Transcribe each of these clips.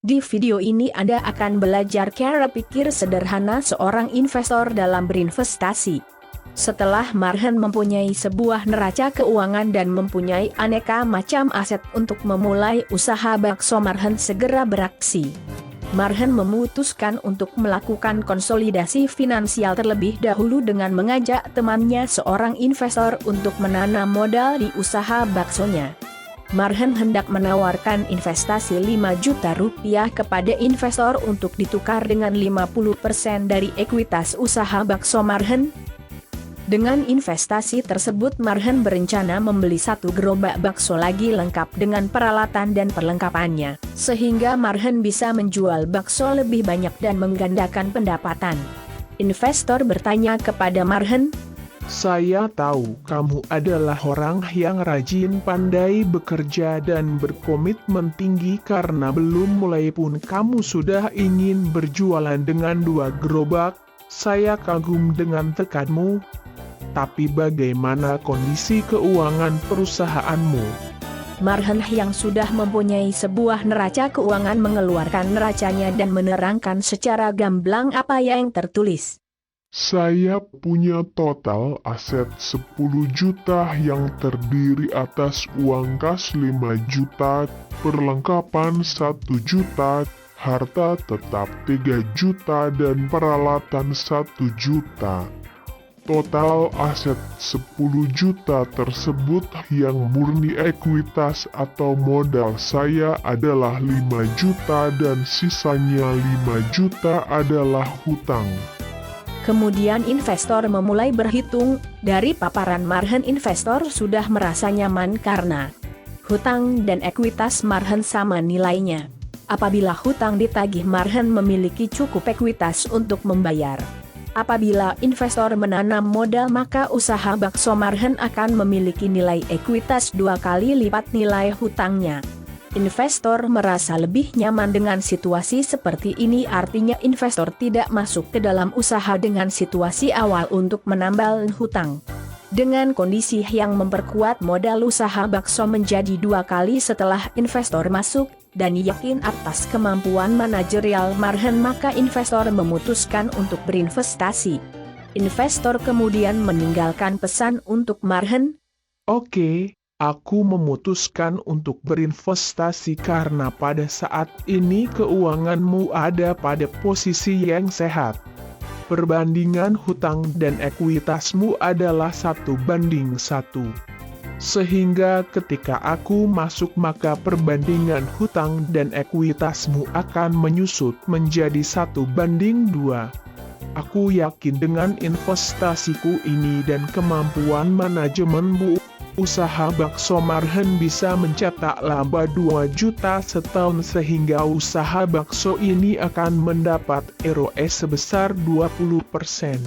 Di video ini Anda akan belajar cara pikir sederhana seorang investor dalam berinvestasi. Setelah Marhen mempunyai sebuah neraca keuangan dan mempunyai aneka macam aset untuk memulai usaha bakso, Marhen segera beraksi. Marhen memutuskan untuk melakukan konsolidasi finansial terlebih dahulu dengan mengajak temannya seorang investor untuk menanam modal di usaha baksonya. Marhen hendak menawarkan investasi 5 juta rupiah kepada investor untuk ditukar dengan 50% dari ekuitas usaha bakso Marhen. Dengan investasi tersebut Marhen berencana membeli 1 gerobak bakso lagi lengkap dengan peralatan dan perlengkapannya, sehingga Marhen bisa menjual bakso lebih banyak dan menggandakan pendapatan. Investor bertanya kepada Marhen, "Saya tahu kamu adalah orang yang rajin, pandai bekerja dan berkomitmen tinggi, karena belum mulai pun kamu sudah ingin berjualan dengan 2 gerobak. Saya kagum dengan tekadmu. Tapi bagaimana kondisi keuangan perusahaanmu?" Marhen yang sudah mempunyai sebuah neraca keuangan mengeluarkan neracanya dan menerangkan secara gamblang apa yang tertulis. "Saya punya total aset 10 juta yang terdiri atas uang kas 5 juta, perlengkapan 1 juta, harta tetap 3 juta dan peralatan 1 juta. Total aset 10 juta tersebut yang murni ekuitas atau modal saya adalah 5 juta dan sisanya 5 juta adalah hutang." Kemudian investor memulai berhitung. Dari paparan Marhen, investor sudah merasa nyaman karena hutang dan ekuitas Marhen sama nilainya. Apabila hutang ditagih, Marhen memiliki cukup ekuitas untuk membayar. Apabila investor menanam modal, maka usaha bakso Marhen akan memiliki nilai ekuitas 2 kali lipat nilai hutangnya. Investor merasa lebih nyaman dengan situasi seperti ini, artinya investor tidak masuk ke dalam usaha dengan situasi awal untuk menambal hutang. Dengan kondisi yang memperkuat modal usaha bakso menjadi 2 kali setelah investor masuk, dan yakin atas kemampuan manajerial Marhen, maka investor memutuskan untuk berinvestasi. Investor kemudian meninggalkan pesan untuk Marhen, "Oke, aku memutuskan untuk berinvestasi karena pada saat ini keuanganmu ada pada posisi yang sehat. Perbandingan hutang dan ekuitasmu adalah 1:1. Sehingga ketika aku masuk maka perbandingan hutang dan ekuitasmu akan menyusut menjadi 1:2. Aku yakin dengan investasiku ini dan kemampuan manajemenmu, usaha bakso Marhen bisa mencetak laba 2 juta setahun sehingga usaha bakso ini akan mendapat ROE sebesar 20%.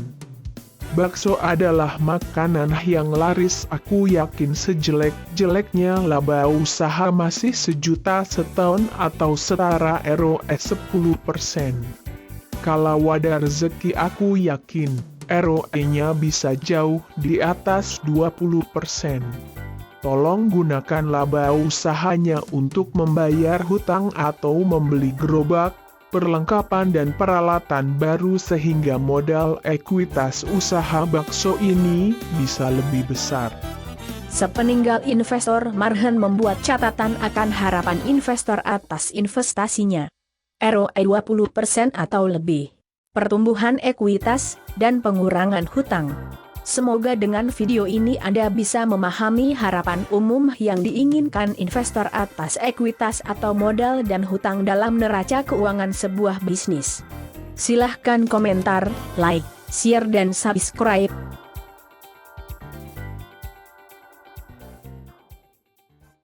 Bakso adalah makanan yang laris. Aku yakin sejelek-jeleknya laba usaha masih 1 juta setahun atau setara ROE 10%. Kalau ada rezeki aku yakin ROE-nya bisa jauh di atas 20%. Tolong gunakan laba usahanya untuk membayar hutang atau membeli gerobak, perlengkapan dan peralatan baru sehingga modal ekuitas usaha bakso ini bisa lebih besar." Sepeninggal investor, Marhen membuat catatan akan harapan investor atas investasinya. ROE 20% atau lebih, pertumbuhan ekuitas, dan pengurangan hutang. Semoga dengan video ini Anda bisa memahami harapan umum yang diinginkan investor atas ekuitas atau modal dan hutang dalam neraca keuangan sebuah bisnis. Silahkan komentar, like, share dan subscribe.